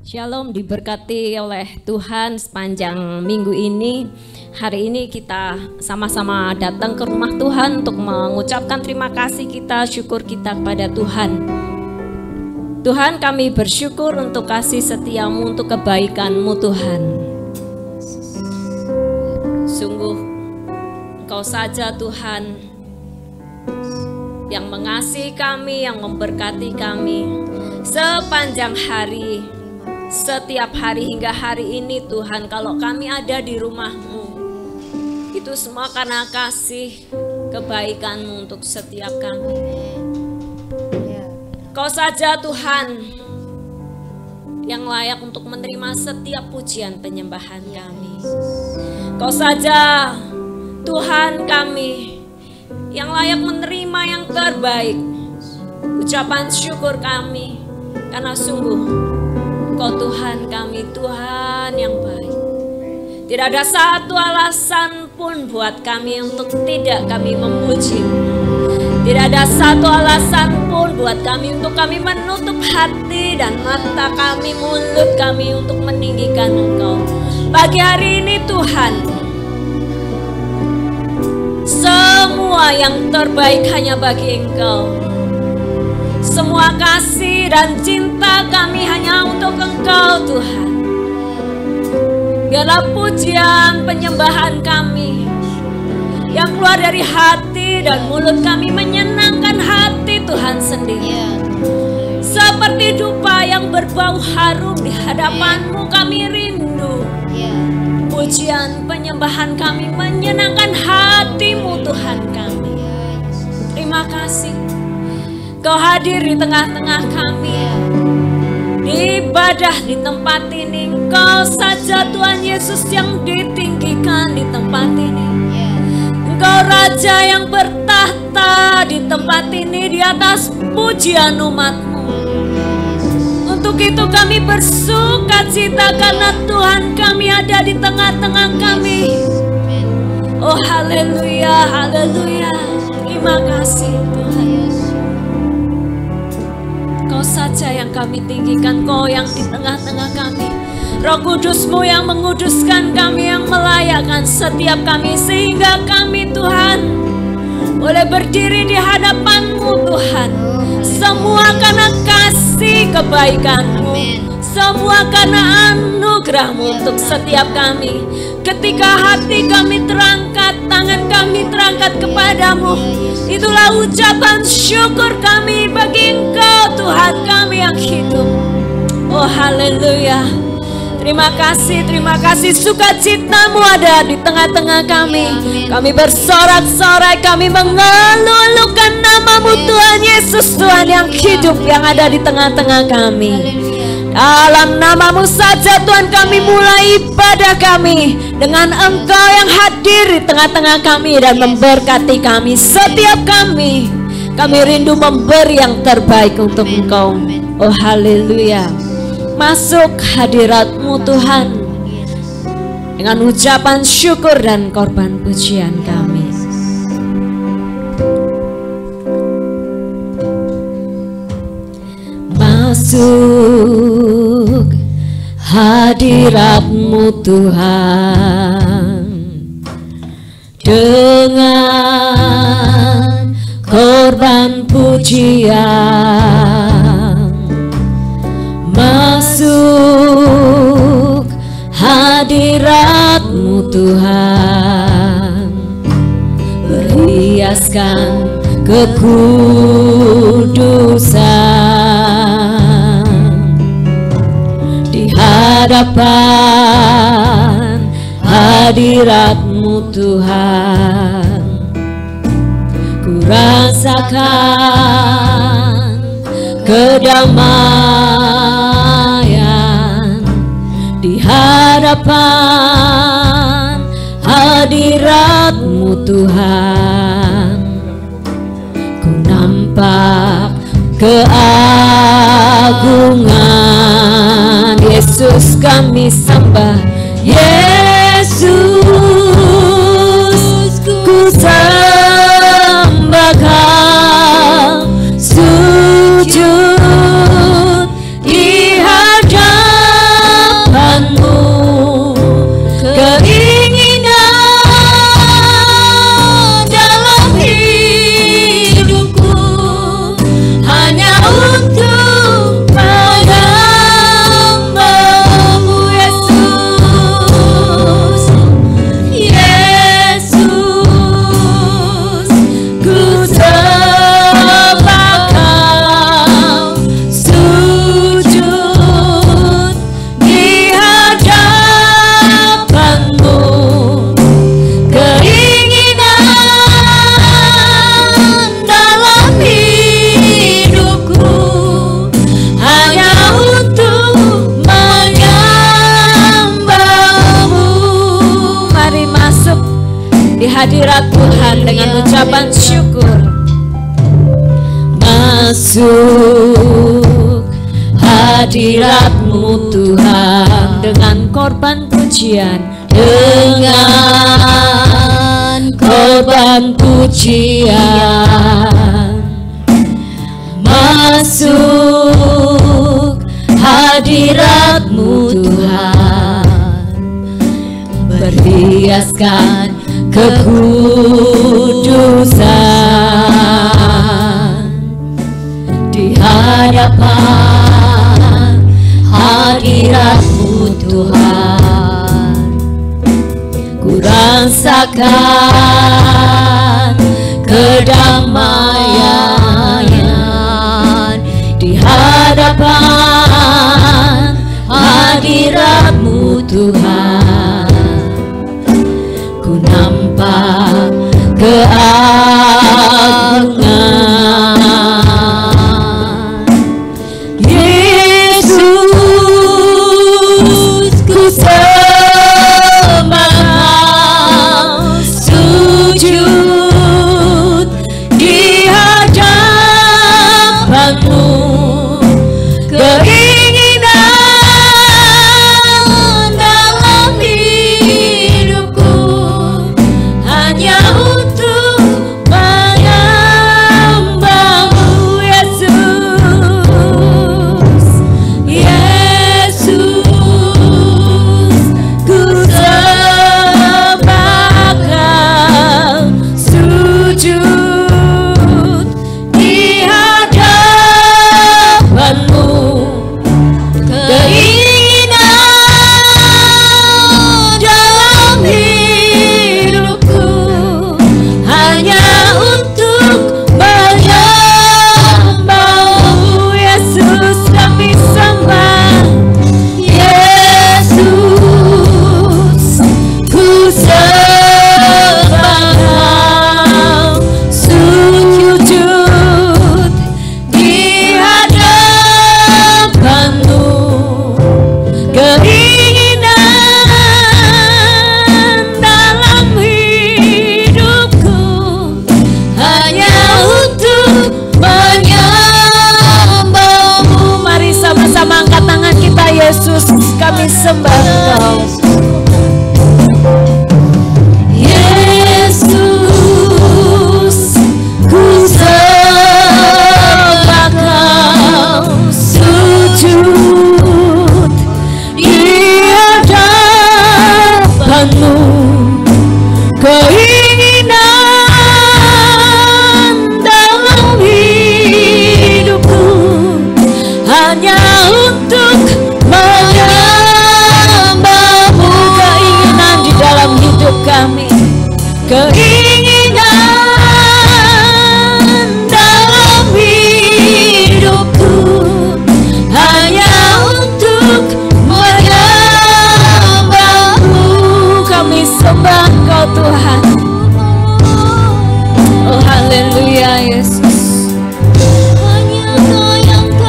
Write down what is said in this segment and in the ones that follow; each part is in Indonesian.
Shalom, diberkati oleh Tuhan sepanjang minggu ini. Hari ini kita sama-sama datang ke rumah Tuhan untuk mengucapkan terima kasih kita, syukur kita kepada Tuhan. Tuhan, kami bersyukur untuk kasih setiamu, untuk kebaikan-mu Tuhan. Sungguh Engkau saja Tuhan yang mengasihi kami, yang memberkati kami sepanjang hari. Setiap hari hingga hari ini Tuhan, kalau kami ada di rumah-Mu, itu semua karena kasih kebaikan-Mu untuk setiap kami. Kau saja Tuhan yang layak untuk menerima setiap pujian penyembahan kami. Kau saja Tuhan kami yang layak menerima yang terbaik, ucapan syukur kami, karena sungguh Kau Tuhan kami, Tuhan yang baik. Tidak ada satu alasan pun buat kami untuk tidak kami memuji. Tidak ada satu alasan pun buat kami untuk kami menutup hati dan mata kami, mulut kami untuk meninggikan Engkau. Pagi hari ini Tuhan, semua yang terbaik hanya bagi Engkau. Semua kasih dan cinta kami hanya untuk Engkau Tuhan. Biarlah pujian penyembahan kami yang keluar dari hati dan mulut kami menyenangkan hati Tuhan sendiri. Seperti dupa yang berbau harum di hadapan-Mu kami rindu. Pujian penyembahan kami menyenangkan hati-Mu Tuhan kami. Terima kasih Kau hadir di tengah-tengah kami, di ibadah di tempat ini. Engkau saja Tuhan Yesus yang ditinggikan di tempat ini. Engkau Raja yang bertahta di tempat ini, di atas pujian umat-Mu. Untuk itu kami bersukacita karena Tuhan kami ada di tengah-tengah kami. Oh haleluya, haleluya. Terima kasih Tuhan. Kau saja yang kami tinggikan, Kau yang di tengah-tengah kami. Roh Kudus-Mu yang menguduskan kami, yang melayakkan setiap kami, sehingga kami Tuhan boleh berdiri di hadapan-Mu Tuhan. Semua karena kasih kebaikan-Mu, semua karena anugerah-Mu untuk setiap kami. Ketika hati kami terangkat, tangan kami terangkat kepadamu, itulah ucapan syukur kami bagi Engkau Tuhan kami yang hidup. Oh haleluya. Terima kasih sukacita-Mu ada di tengah-tengah kami. Kami bersorak-sorai, kami mengeluh-elukan nama-Mu Tuhan Yesus, Tuhan yang hidup yang ada di tengah-tengah kami. Dalam nama-Mu saja Tuhan kami mulai ibadah kami, dengan Engkau yang hadir di tengah-tengah kami dan memberkati kami. Setiap kami rindu memberi yang terbaik untuk Engkau. Oh haleluya. Masuk hadirat-Mu Tuhan dengan ucapan syukur dan korban pujian kami. Masuk hadirat-Mu Tuhan dengan korban pujian. Masuk hadirat-Mu Tuhan, berhiaskan kekudusan di hadapan hadirat-Mu Tuhan. Ku rasakan kedamaian di hadapan hadirat-Mu Tuhan. Ku nampak keagungan Yesus, kami sembah Yesus, ku sembah Kau, sujud di hadapan dengan ucapan syukur. Masuk hadirat-Mu Tuhan dengan korban pujian, dengan korban pujian. Masuk hadirat-Mu Tuhan, berhiaskan kekudusan di hadapan hadirat-Mu Tuhan. Ku rasakan kedamaian di hadapan hadirat-Mu Tuhan. Ku nampak keagungan Yesus. Ku sembah, sujud di hadapan-Mu. Keinginan dalam hidupku hanya untuk menyembah-Mu, Yesus. Yesus, ku sembah Kau, sujud di hadapan-Mu. Keinginan dalam hidupku hanya untuk menyembah-Mu, Yesus. Kami sembah Yesus. Ku sembah Kau, sujud di hadapan-Mu. Keinginan dalam hidupku hanya untuk menyembah-Mu. Mari sama-sama angkat tangan kita, Yesus. Kami sembah Kau, Yesus. Ku sembah Kau, sujud di hadapan-Mu. Keinginan dalam hidupku hanya untuk menyembah-Mu. Keinginan di dalam hidup kami, keinginan dalam hidupku hanya untuk menyembah-Mu. Kami sembah Kau, Tuhan. Oh, haleluya, Yesus.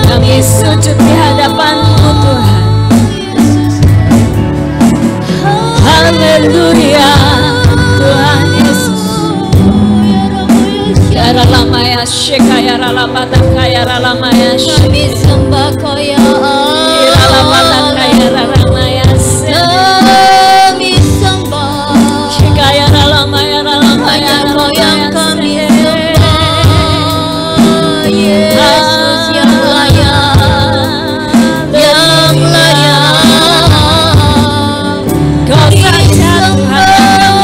Kami sujud di hadapan-Mu, Tuhan. Haleluya, Tuhan Yesus. Yara lama ya sheka, yara lama taka, yara lama ya sheka. Kami sembah Kau, ya Allah. Yara lama taka, yara lama ya sheka. Kami sembah sheka, yara lama, yara lama, yara lama yang kami sembah. Yesus yang layak, yang layak. Kau saja Tuhan yang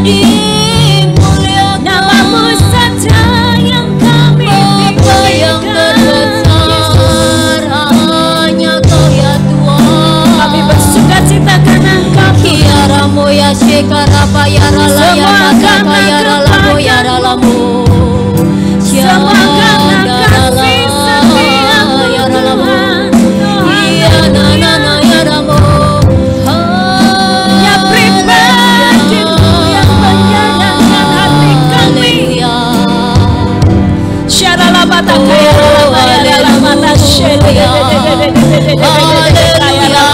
dimuliakan. Nama-Mu saja yang kami tinggikan. Hanya Kau ya Tuhan. Kami bersuka cita karena Kau. Kiara moya shekara payara laya mata kayara lamo yara lamo. Semua karena kasih setiamu Tuhan. Iya nana yara mo. Ya pribadimu yang menyayangkan hati kami. Syara labata kayara lama yara lamata shede. Haleluya.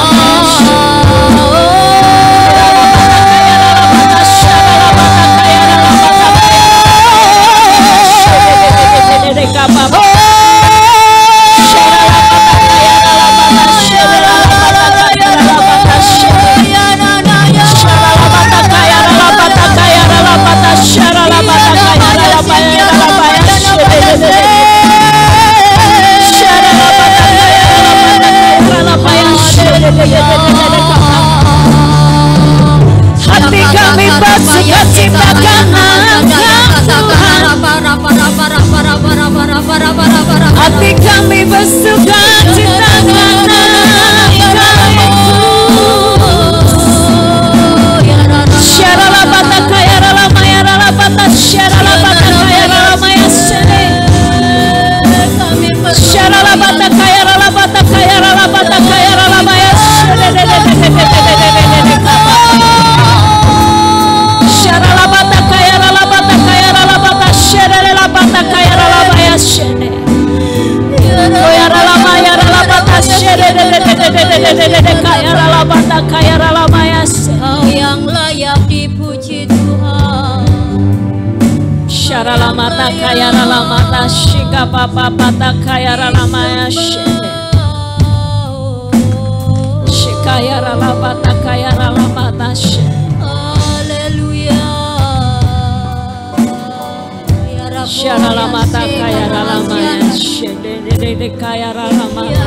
Kau yang layak dipuji Tuhan. Syaralamata kaya ralamata shika papa pata kaya ralamaya shikaya ralamata kaya ralamata haleluya. Syaralamata kaya ralamaya shede kaya ralamata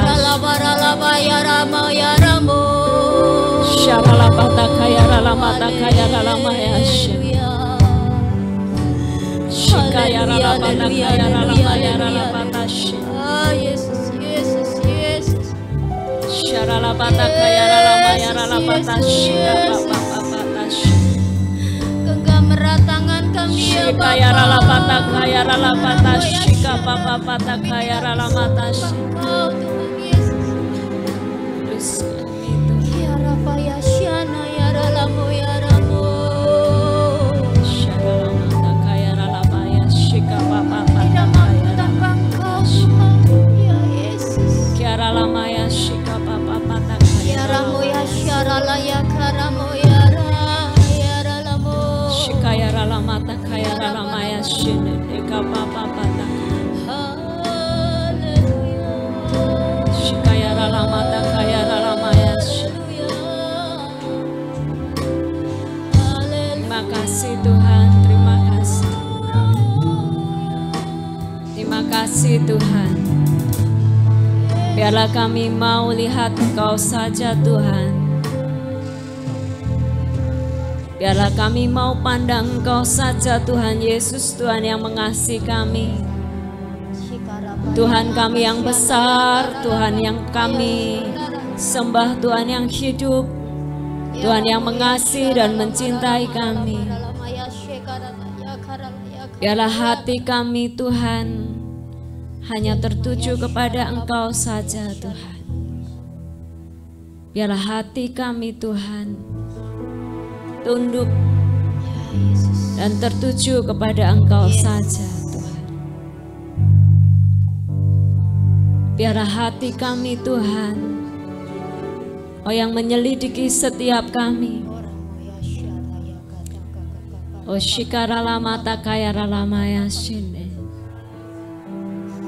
Syaralapata kaya ralamata kaya ralamaya Shikaya ralamata kaya ralamaya ralamata Yesus Yesus Yesus Syaralapata kaya ralamaya ralamata Shikapapapata genggam erat tangan kami ya Bapa. Shikaya ralamata kaya ralamata Shikapapapata kaya ralamata Engkau Tuhan Yesus. Ya Rafa ya Syana ya Ralamu ya Ramu Syaralamata kaya ralamaya Shikapapapata tidak mampu tanpa Engkau Tuhan ya Yesus. Kiara lamaya Shikapapapata kaya Ramu ya Syarala ya Karamu ya Ralamu Shikaya ralamata kaya ralamaya Shikapapapata haleluya. Shikaya ralamata kaya ralamaya. Terima kasih Tuhan, terima kasih. Terima kasih Tuhan. Biarlah kami mau lihat Engkau saja Tuhan. Biarlah kami mau pandang Engkau saja Tuhan Yesus, Tuhan yang mengasihi kami. Tuhan kami yang besar, Tuhan yang kami sembah, Tuhan yang hidup, Tuhan yang mengasihi dan mencintai kami. Biarlah hati kami Tuhan hanya tertuju kepada Engkau saja Tuhan. Biarlah hati kami Tuhan tunduk dan tertuju kepada Engkau saja Tuhan. Biarlah hati kami Tuhan, Oh yang menyelidiki setiap kami. Oh shikaralamata kaya ralamaya shinde.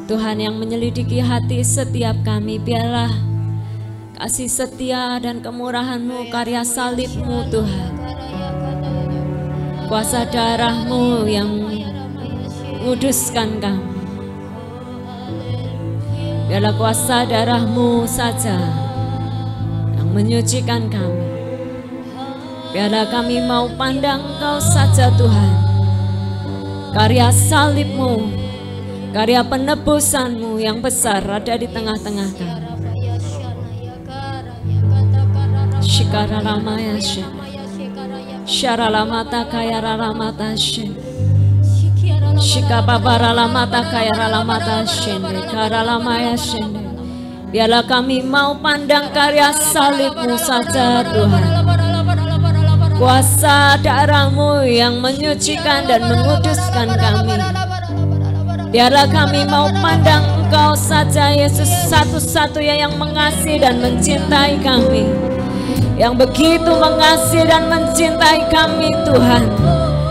Tuhan yang menyelidiki hati setiap kami, biarlah kasih setia dan kemurahan-Mu, karya salib-Mu Tuhan, kuasa darah-Mu yang menguduskan kami. Biarlah kuasa darah-Mu saja yang menyucikan kami. Biarlah kami mau pandang Engkau saja Tuhan, karya salib-Mu, karya penebusan-Mu yang besar ada di tengah-tengah kami. Shikaralamaya shin, syaralamata kaya ralamata shin, shikapaparalamata kaya ralamata shin, karalamaya shin. Biarlah kami mau pandang karya salib-Mu saja Tuhan, kuasa darah-Mu yang menyucikan dan menguduskan kami. Biarlah kami mau pandang Engkau saja Yesus, satu-satunya yang mengasihi dan mencintai kami, yang begitu mengasihi dan mencintai kami Tuhan,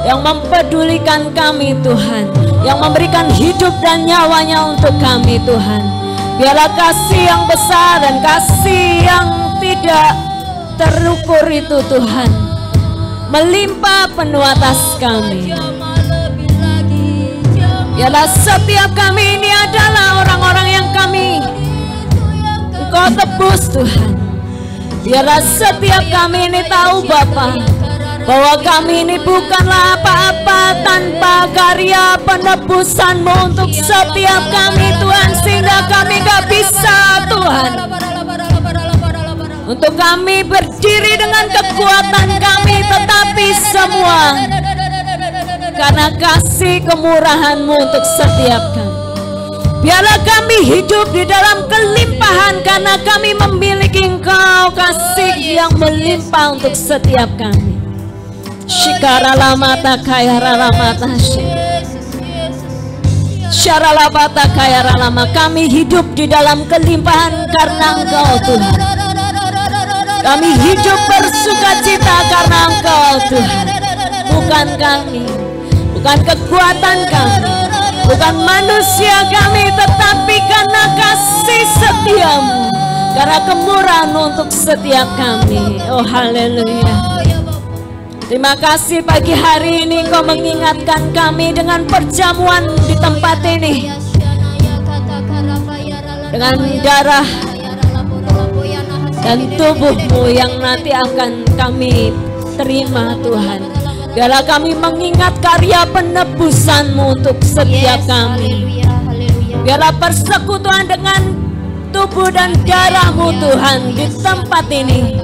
yang mempedulikan kami Tuhan, yang memberikan hidup dan nyawanya untuk kami Tuhan. Biarlah kasih yang besar dan kasih yang tidak terukur itu Tuhan melimpah penuh atas kami. Biarlah setiap kami ini adalah orang-orang yang kami Engkau tebus Tuhan. Biarlah setiap kami ini tahu Bapa, bahwa kami ini bukanlah apa-apa tanpa karya penebusan-Mu untuk setiap kami Tuhan, sehingga kami gak bisa Tuhan untuk kami berdiri dengan kekuatan kami, tetapi semua karena kasih kemurahan-Mu untuk setiap kami. Biarlah kami hidup di dalam kelimpahan karena kami memiliki Engkau, kasih yang melimpah untuk setiap kami. Shikaralamata kaya ralamata syaralabata kaya ralama. Kami hidup di dalam kelimpahan karena Engkau Tuhan. Kami hidup bersukacita karena Engkau Tuhan. Bukan kami, bukan kekuatan kami, bukan manusia kami, tetapi karena kasih setiamu, karena kemurahan untuk setiap kami. Oh haleluya. Terima kasih pagi hari ini Engkau mengingatkan kami dengan perjamuan di tempat ini, dengan darah dan tubuh-Mu yang nanti akan kami terima Tuhan. Biarlah kami mengingat karya penebusan-Mu untuk setiap kami. Biarlah persekutuan dengan tubuh dan darah-Mu Tuhan di tempat ini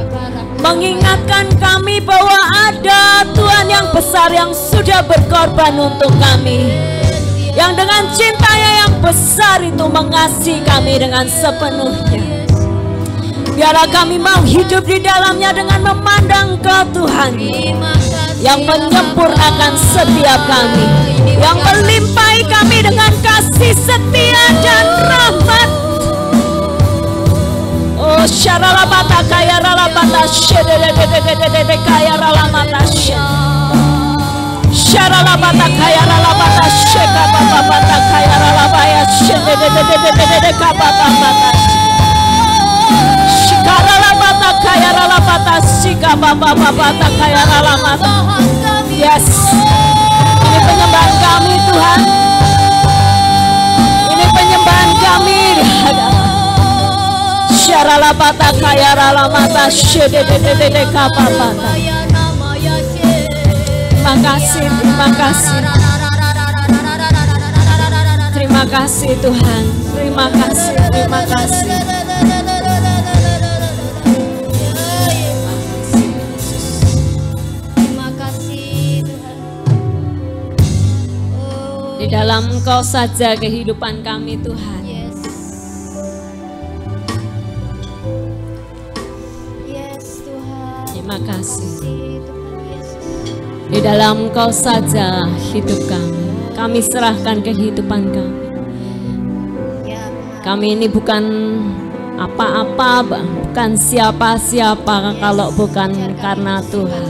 mengingatkan kami bahwa ada Tuhan yang besar yang sudah berkorban untuk kami, yang dengan cintanya yang besar itu mengasihi kami dengan sepenuhnya. Biarlah kami mau hidup di dalamnya dengan memandang Kau Tuhan yang menyempurnakan setiap kami, yang melimpahi kami dengan kasih setia dan rahmat. Oh syaralabata kaya ralabata shedededededede kaya ralamata shed syaralabata kaya ralabata shekababata kaya ralabaya shedededededede kababata shikaralabata kaya ralabata shikababata kaya ralamata. Yes, ini penyembahan kami Tuhan, ini penyembahan kami di hadapan syaralabata kaya ralamata shededededede kababata. Terima kasih, terima kasih, terima kasih Tuhan, terima kasih, terima kasih. Terima kasih Tuhan. Di dalam Engkau saja kehidupan kami Tuhan. Yes. Yes Tuhan. Terima kasih. Tuhan Yesus. Di dalam Engkau saja hidup kami. Kami serahkan kehidupan kami. Ya, Kami ini bukan apa-apa, bukan siapa-siapa kalau bukan karena Tuhan.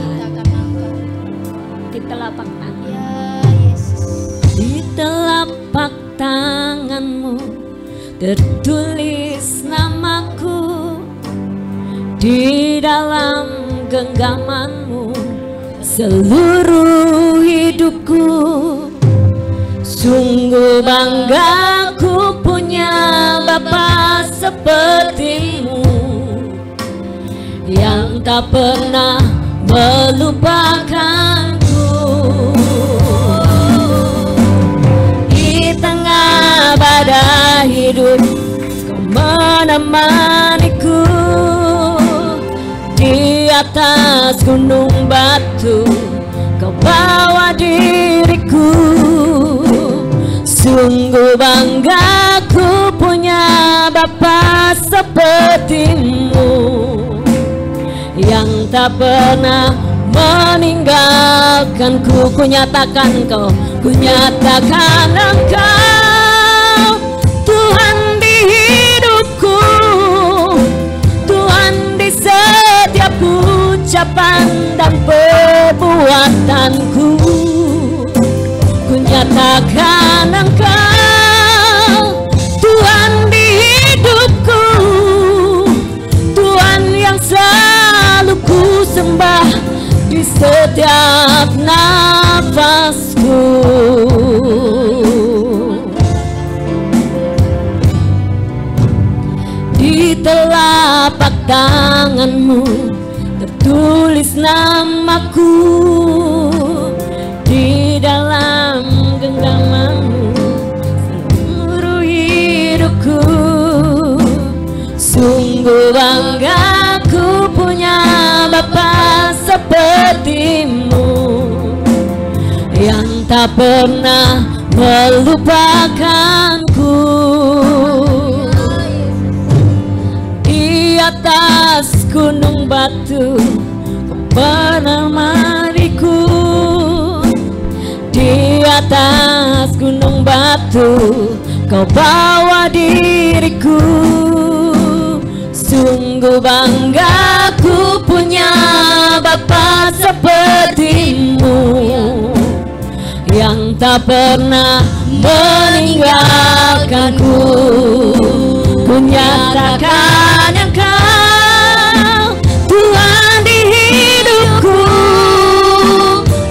Di telapak tangan, ya Yesus. di telapak tangan-Mu tertulis namaku, di dalam genggaman-Mu seluruh hidupku. Sungguh bangga ku punya Bapa seperti-Mu, yang tak pernah melupakanku. Di tengah badai hidup Kau menemaniku, di atas gunung batu Kau bawa diriku. Sungguh bangga ku punya Bapa seperti-Mu, yang tak pernah meninggalkanku. Ku nyatakan Engkau, ku nyatakan Engkau Tuhan di hidupku, Tuhan di setiap ucapan dan perbuatanku. Ku nyatakan Engkau Tuhan di hidupku, Tuhan yang selalu ku sembah di setiap nafasku. Di telapak tangan-Mu tertulis namaku, di dalam genggaman-Mu seluruh hidupku. Sungguh bangga ku punya Bapa seperti-Mu, yang tak pernah melupakanku. Di atas gunung batu Kau menemaniku, di atas gunung batu Kau bawa diriku. Sungguh bangga ku Bapa seperti-Mu yang tak pernah meninggalkanku. Ku nyatakan Engkau Tuhan di hidupku,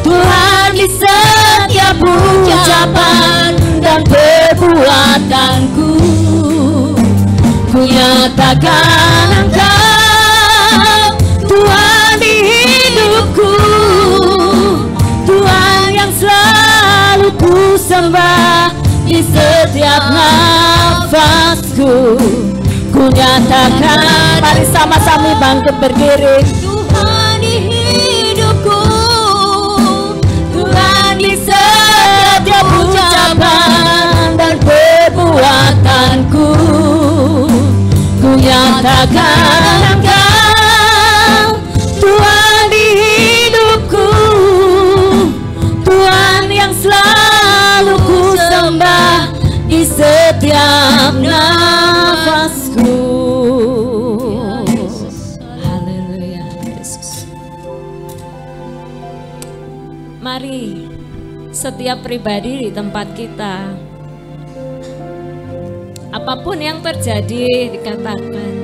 Tuhan di setiap ucapan dan perbuatanku. Ku nyatakan Engkau Tuhan di hidupku, Tuhan yang selalu ku sembah di setiap nafasku. Ku nyatakan, mari sama-sama bangkit berdiri. Tuhan di hidupku, Tuhan di setiap ucapan dan perbuatanku. Ku nyatakan Engkau Tuhan di hidupku, Tuhan yang selalu ku sembah di setiap nafasku. Haleluya Yesus. Mari setiap pribadi di tempat kita, apapun yang terjadi, dikatakan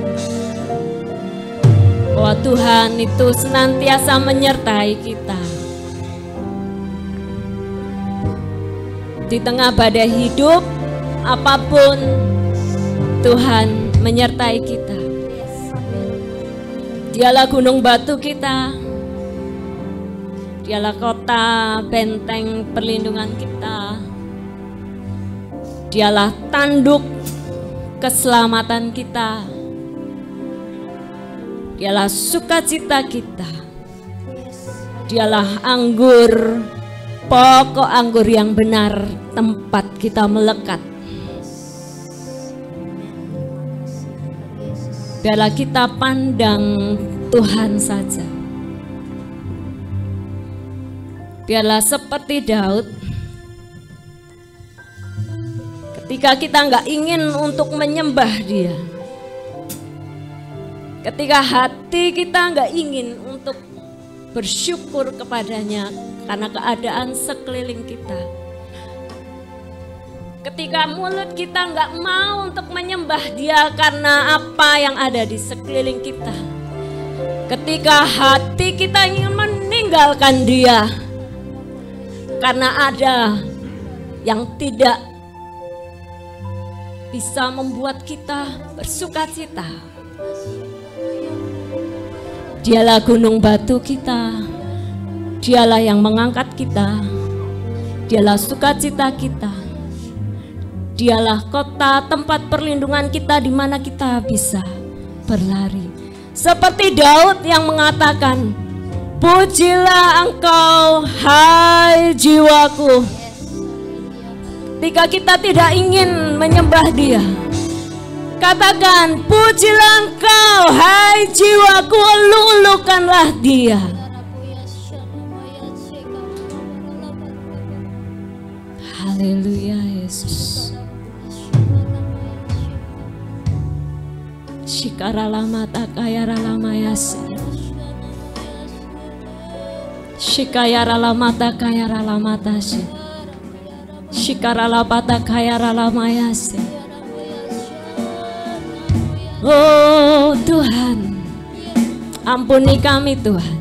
bahwa Tuhan itu senantiasa menyertai kita. Di tengah badai hidup, apapun Tuhan menyertai kita. Dialah gunung batu kita, Dialah kota benteng perlindungan kita, Dialah tanduk keselamatan kita, Dialah sukacita kita, Dialah anggur, pokok anggur yang benar, tempat kita melekat. Biarlah kita pandang Tuhan saja. Biarlah seperti Daud, ketika kita nggak ingin untuk menyembah Dia, ketika hati kita nggak ingin untuk bersyukur kepadanya karena keadaan sekeliling kita, ketika mulut kita nggak mau untuk menyembah Dia karena apa yang ada di sekeliling kita, ketika hati kita ingin meninggalkan Dia karena ada yang tidak bisa membuat kita bersukacita. Dialah gunung batu kita, Dialah yang mengangkat kita, Dialah sukacita kita, Dialah kota tempat perlindungan kita di mana kita bisa berlari. Seperti Daud yang mengatakan, pujilah Engkau hai jiwaku. Ketika kita tidak ingin menyembah Dia, katakan, pujilah Engkau hai jiwaku, ulu-ulukanlah Dia. Haleluya Yesus. Shikaralama takayaralama yasi. Shikayaralama takayaralama tashi. Shikaralama takayaralama yasi. Oh Tuhan, ampuni kami Tuhan,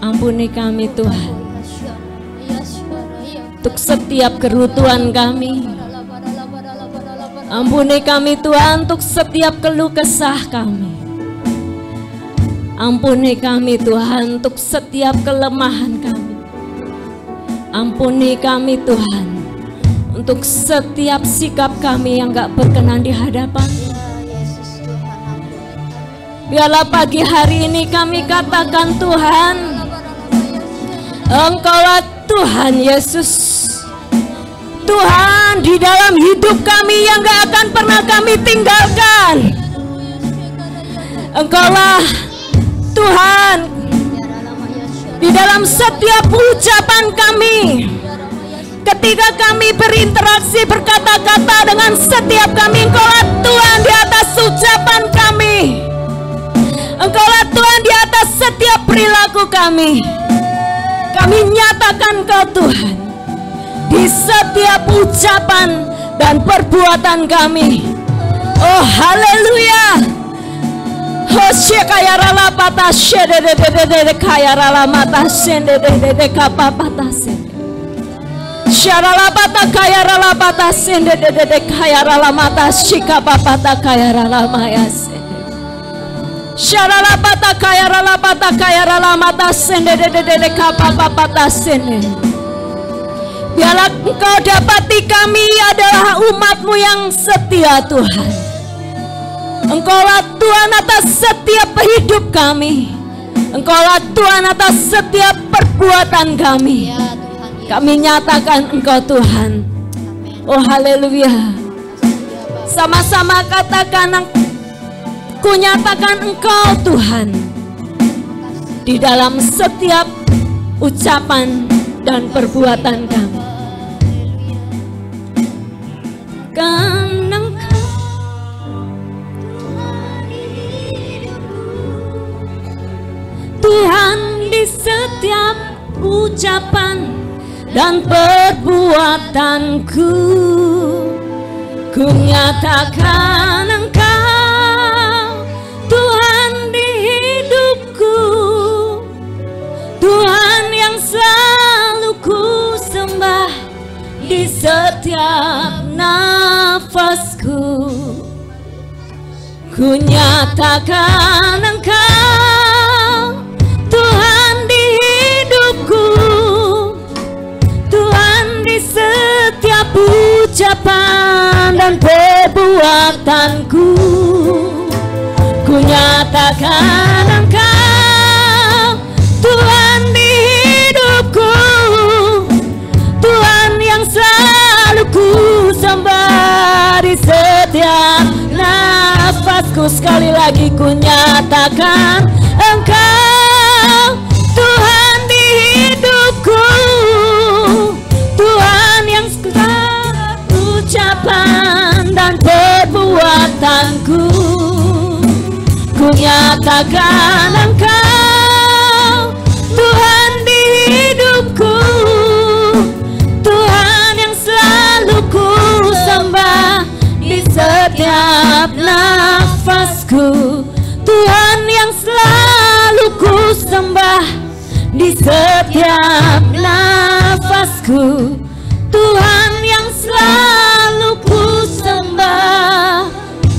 ampuni kami Tuhan, untuk setiap kerutuan kami. Ampuni kami Tuhan untuk setiap keluh kesah kami. Ampuni kami Tuhan untuk setiap kelemahan kami. Ampuni kami Tuhan untuk setiap sikap kami yang gak berkenan di hadapan. Biarlah pagi hari ini kami katakan, Tuhan, Engkaulah Tuhan Yesus, Tuhan di dalam hidup kami yang gak akan pernah kami tinggalkan. Engkaulah Tuhan di dalam setiap ucapan kami, ketika kami berinteraksi berkata-kata dengan setiap kami. Engkaulah Tuhan di atas ucapan kami, Engkaulah Tuhan di atas setiap perilaku kami. Kami nyatakan Kau Tuhan di setiap ucapan dan perbuatan kami. Oh haleluya. Hosya kaya rala patah shededededede kaya rala mata sendededede kapapata sende. Syarala patah kaya rala patah sendededede kaya rala mata shikapapata kaya rala maya sende. Syarala patah kaya rala mata sendededede kapapata sende. Biarlah Engkau dapati kami adalah umat-Mu yang setia Tuhan. Engkaulah Tuhan atas setiap hidup kami. Engkaulah Tuhan atas setiap perbuatan kami. Kami nyatakan Engkau Tuhan. Oh haleluya. Sama-sama katakan, ku nyatakan Engkau Tuhan di dalam setiap ucapan dan perbuatan kami. Karena Engkau Tuhan di setiap ucapan dan perbuatanku, ku nyatakan Engkau Tuhan di hidupku, Tuhan yang selalu ku sembah di setiap nafasku. Ku nyatakan Engkau Tuhan di hidupku, Tuhan di setiap ucapan dan perbuatanku. Ku nyatakan Engkau Tuhan di hidupku, Tuhan yang selalu ku sembah di setiap nafasku. Sekali lagi ku nyatakan Engkau Tuhan di hidupku, Tuhan yang segala ucapan dan perbuatanku. Ku nyatakan Engkau Tuhan di hidupku, Tuhan yang selalu ku sembah di setiap nafasku, Tuhan yang selalu ku sembah di setiap nafasku, Tuhan yang selalu ku sembah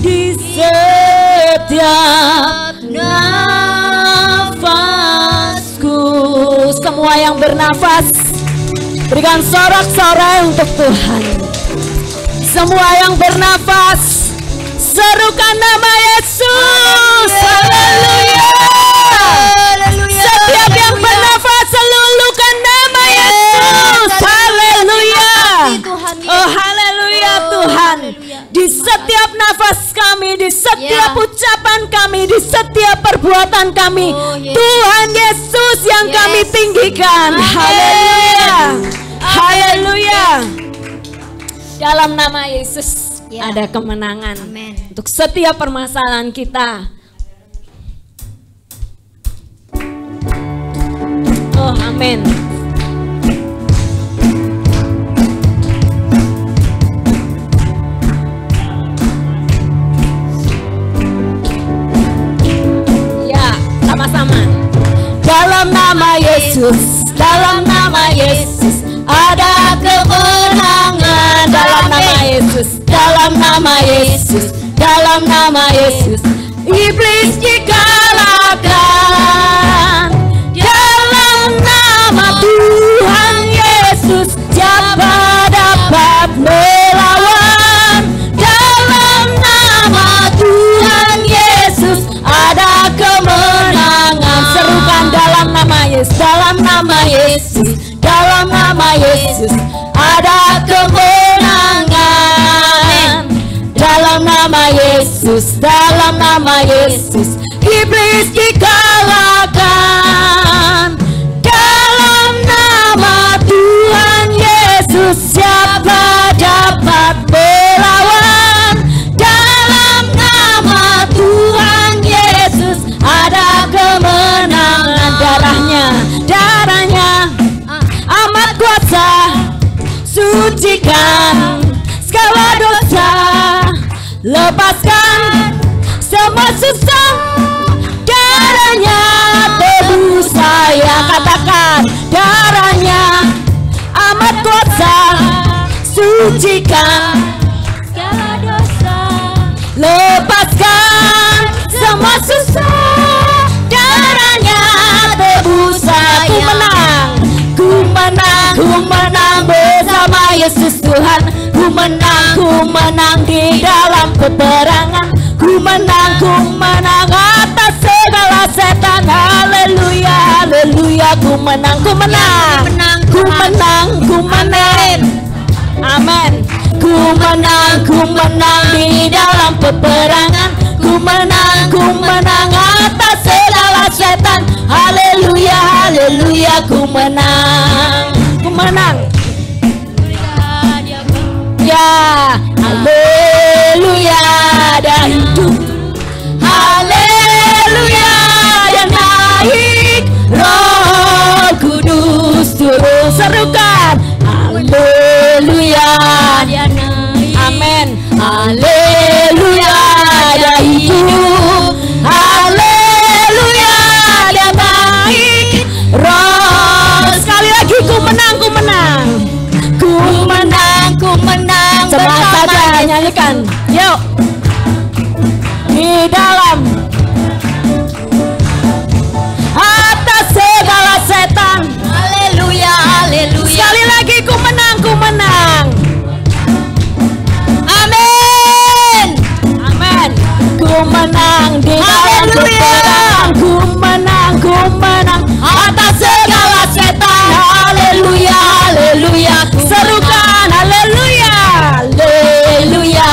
di setiap nafasku. Semua yang bernafas, berikan sorak-sorai untuk Tuhan. Semua yang bernafas, serukan nama Yesus. Haleluya. Setiap yang bernafas, selulukan nama Yesus. Haleluya. Oh haleluya Tuhan. Di setiap nafas kami, di setiap ucapan kami, di setiap perbuatan kami, Tuhan Yesus yang kami tinggikan. Haleluya. Haleluya. Dalam nama Yesus ada kemenangan untuk setiap permasalahan kita. Oh amin. Ya, sama-sama. Dalam nama Yesus, dalam nama Yesus ada kemenangan. Dalam nama Yesus, dalam nama Yesus, dalam nama Yesus, iblis dikalahkan. Dalam nama Tuhan Yesus, siapa dapat melawan? Dalam nama Tuhan Yesus ada kemenangan. Serukan dalam nama Yesus, dalam nama Yesus, dalam nama Yesus ada kemenangan. Dalam nama Yesus, dalam nama Yesus, iblis dikalahkan. Dalam nama Tuhan Yesus, siapa dapat melawan? Dalam nama Tuhan Yesus ada kemenangan. Darah sucikan segala dosa, lepaskan semua susah, darahnya tebus saya. Katakan, darahnya amat kuasa, sucikan segala dosa, lepaskan semua susah, darahnya tebus saya. Ku menang, ku menang, ku menang bersama Yesus Tuhan. Ku menang di dalam peperangan. Ku menang atas segala setan. Haleluya, haleluya. Ku menang, ku menang, ku menang, ku menang. Amin. Ku menang di dalam peperangan. Ku menang atas segala setan. Haleluya, haleluya. Ku menang, ku menang. Ya, haleluya, ada hidup. Haleluya, dia naik. Roh Kudus turun. Serukan, haleluya, dia naik. Amin. Haleluya, dia hidup. Haleluya, dia naik. Roh, sekali lagi ku menang, ku menang. Ku menang, ku menang. Semangat saja nyanyikan. Yuk. Di dalam atas segala setan. Haleluya, haleluya. Sekali lagi ku menang, ku menang. Amin. Amin. Ku menang di dalam peperangan. Ku menang atas segala setan. Haleluya, haleluya. Serukan, haleluya, haleluya.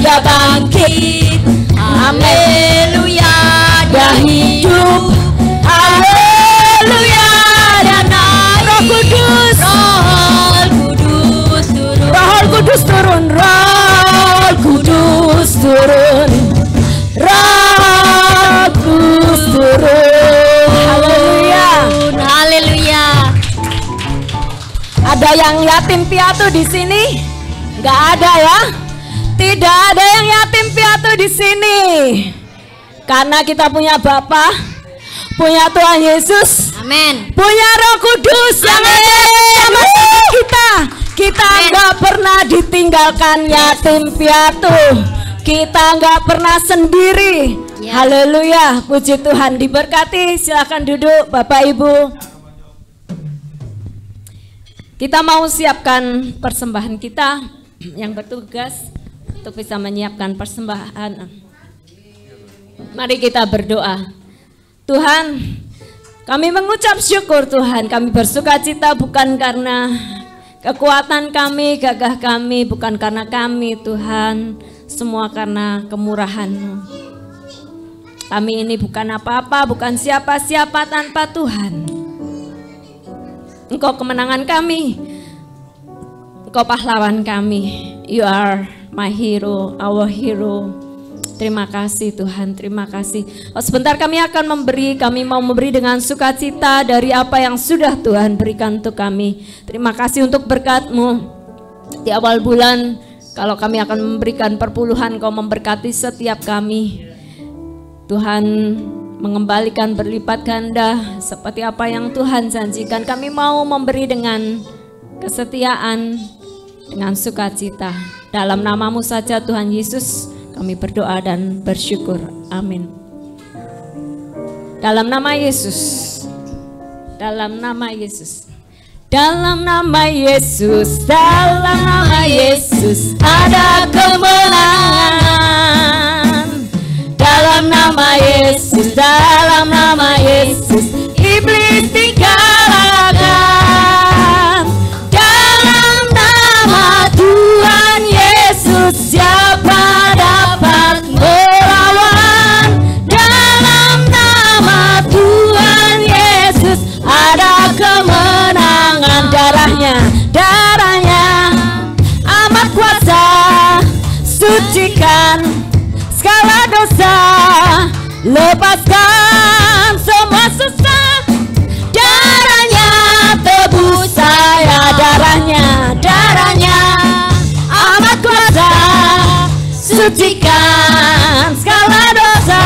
Dia bangkit. Haleluya, dia hidup. Haleluya, dia naik. Roh Kudus, Roh Kudus turun. Roh Kudus turun. Roh Kudus turun. Haleluya, haleluya. Ada yang yatim piatu di sini? Gak ada ya? Tidak ada yang yatim piatu di sini. Karena kita punya Bapa, punya Tuhan Yesus, amin, punya Roh Kudus yang ada bersama kita. Kita nggak pernah ditinggalkan yatim piatu. Kita nggak pernah sendiri. Ya. Haleluya, puji Tuhan. Diberkati. Silakan duduk, Bapak Ibu. Kita mau siapkan persembahan kita yang bertugas untuk bisa menyiapkan persembahan. Mari kita berdoa. Tuhan, kami mengucap syukur Tuhan. Kami bersuka cita bukan karena kekuatan kami, gagah kami, bukan karena kami Tuhan. Semua karena kemurahan-Mu. Kami ini bukan apa-apa, bukan siapa-siapa tanpa Tuhan. Engkau kemenangan kami, Engkau pahlawan kami. You are my hero, our hero. Terima kasih Tuhan, terima kasih. Sebentar kami akan kami mau memberi dengan sukacita dari apa yang sudah Tuhan berikan untuk kami. Terima kasih untuk berkat-Mu. Di awal bulan, kalau kami akan memberikan perpuluhan, Kau memberkati setiap kami. Tuhan mengembalikan berlipat ganda seperti apa yang Tuhan janjikan. Kami mau memberi dengan kesetiaan, dengan sukacita. Dalam nama-Mu saja Tuhan Yesus kami berdoa dan bersyukur. Amin. Dalam nama Yesus. Dalam nama Yesus. Dalam nama Yesus. Dalam nama Yesus ada kemenangan. Dalam nama Yesus. Dalam nama Yesus iblis dikalahkan. Dalam nama Tuhan Yesus siapa dapat melawan? Dalam nama Tuhan Yesus ada kemenangan. Darahnya amat kuasa, sucikan segala dosa, lepaskan semua susah. Darahnya tebus saya, darahnya sucikan segala dosa,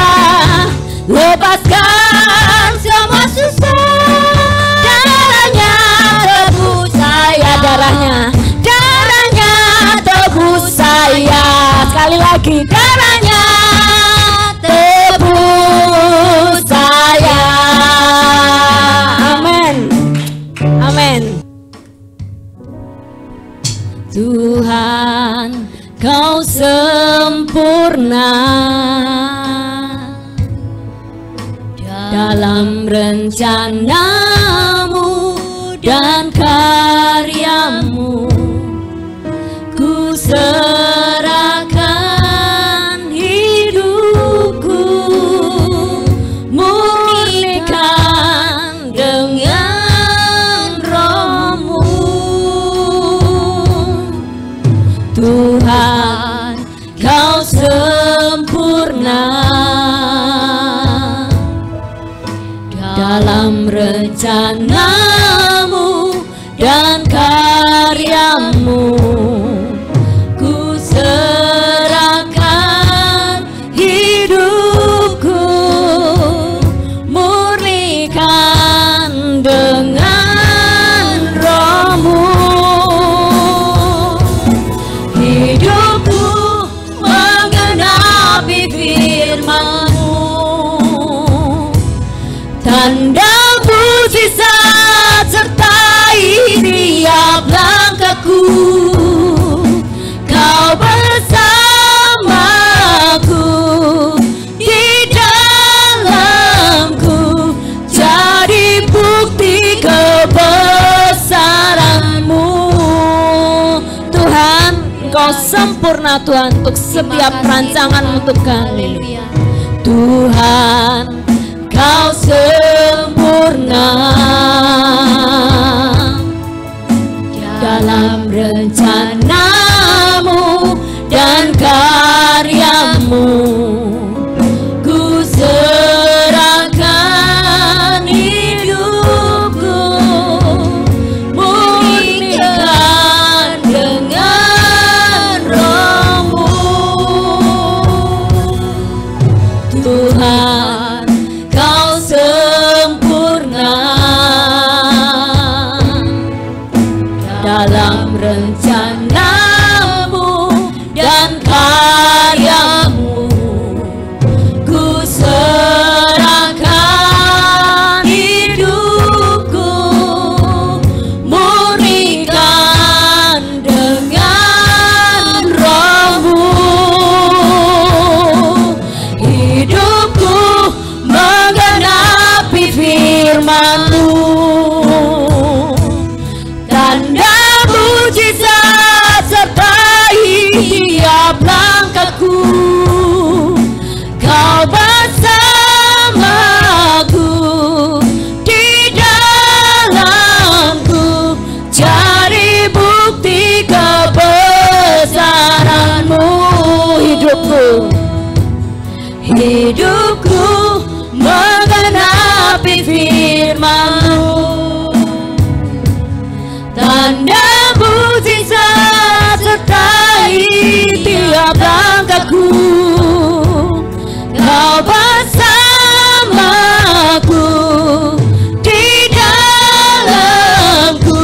lepaskan semua susah. Darahnya tebus saya, darahnya tebus saya. Sekali lagi, darahnya tebus saya. Amin, amin. Tuhan, Kau sempurna dalam rencanamu dan karyamu. Ku serahkan hidupku, murnikan dengan Roh-Mu. Tuhan, Kau sempurna dalam rencanamu dan karyamu. Ku serahkan hidupku, murnikan dengan Roh-Mu. Hidupku menggenapi firman-Mu, tanda mujizat sertai tiap langkahku. Kau bersamaku, di dalamku, jadi bukti kebesaran-Mu. Tuhan, Engkau sempurna Tuhan untuk setiap rancangan untuk kami. Tuhan, Kau sempurna dalam rencanamu dan karyamu. Ku serahkan hidupku, murnikan dengan Roh-Mu. Tuhan, Kau sempurna dalam rencanamu dan karyamu. Ku serahkan hidupku, murnikan dengan Roh-Mu. Hidupku menggenapi firman-Mu, tanda mujizat sertai tiap langkahku. Kau bersamaku, di dalamku, cari bukti kebesaran-Mu. Hidupku menggenapi firman-Mu, tanda mujizat sertai tiap langkahku. Kau bersamaku, di dalamku,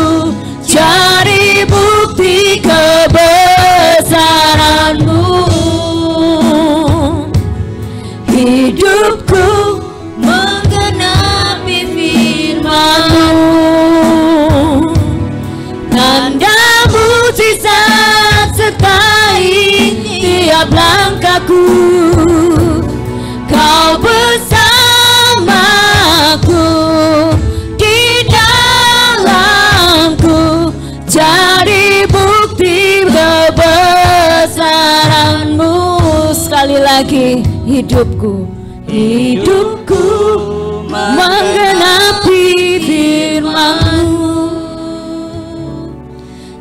cari bukti kebesaran-Mu. Hidupku menggenapi firman-Mu, tanda mujizat sertai tiap langkahku. Kau bersamaku, di dalamku, cari bukti kebesaran-Mu. Sekali lagi, hidupku menggenapi firman-Mu,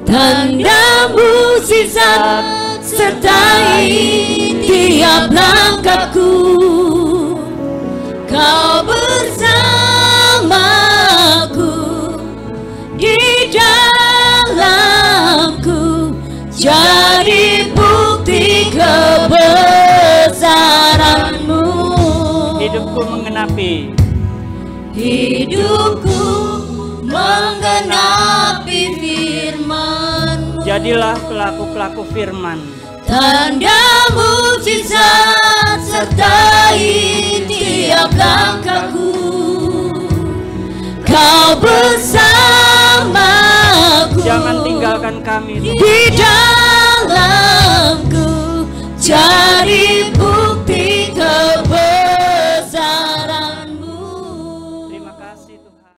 tanda mujizat sertai tiap langkahku. Kau bersamaku, di dalamku, jadi bukti kebesaran-Mu. hidupku menggenapi. Hidupku menggenapi firman-Mu. Jadilah pelaku-pelaku firman. Tanda mujizat sertai tiap langkahku. Kau bersamaku. Jangan tinggalkan kami di dalamku. Jangan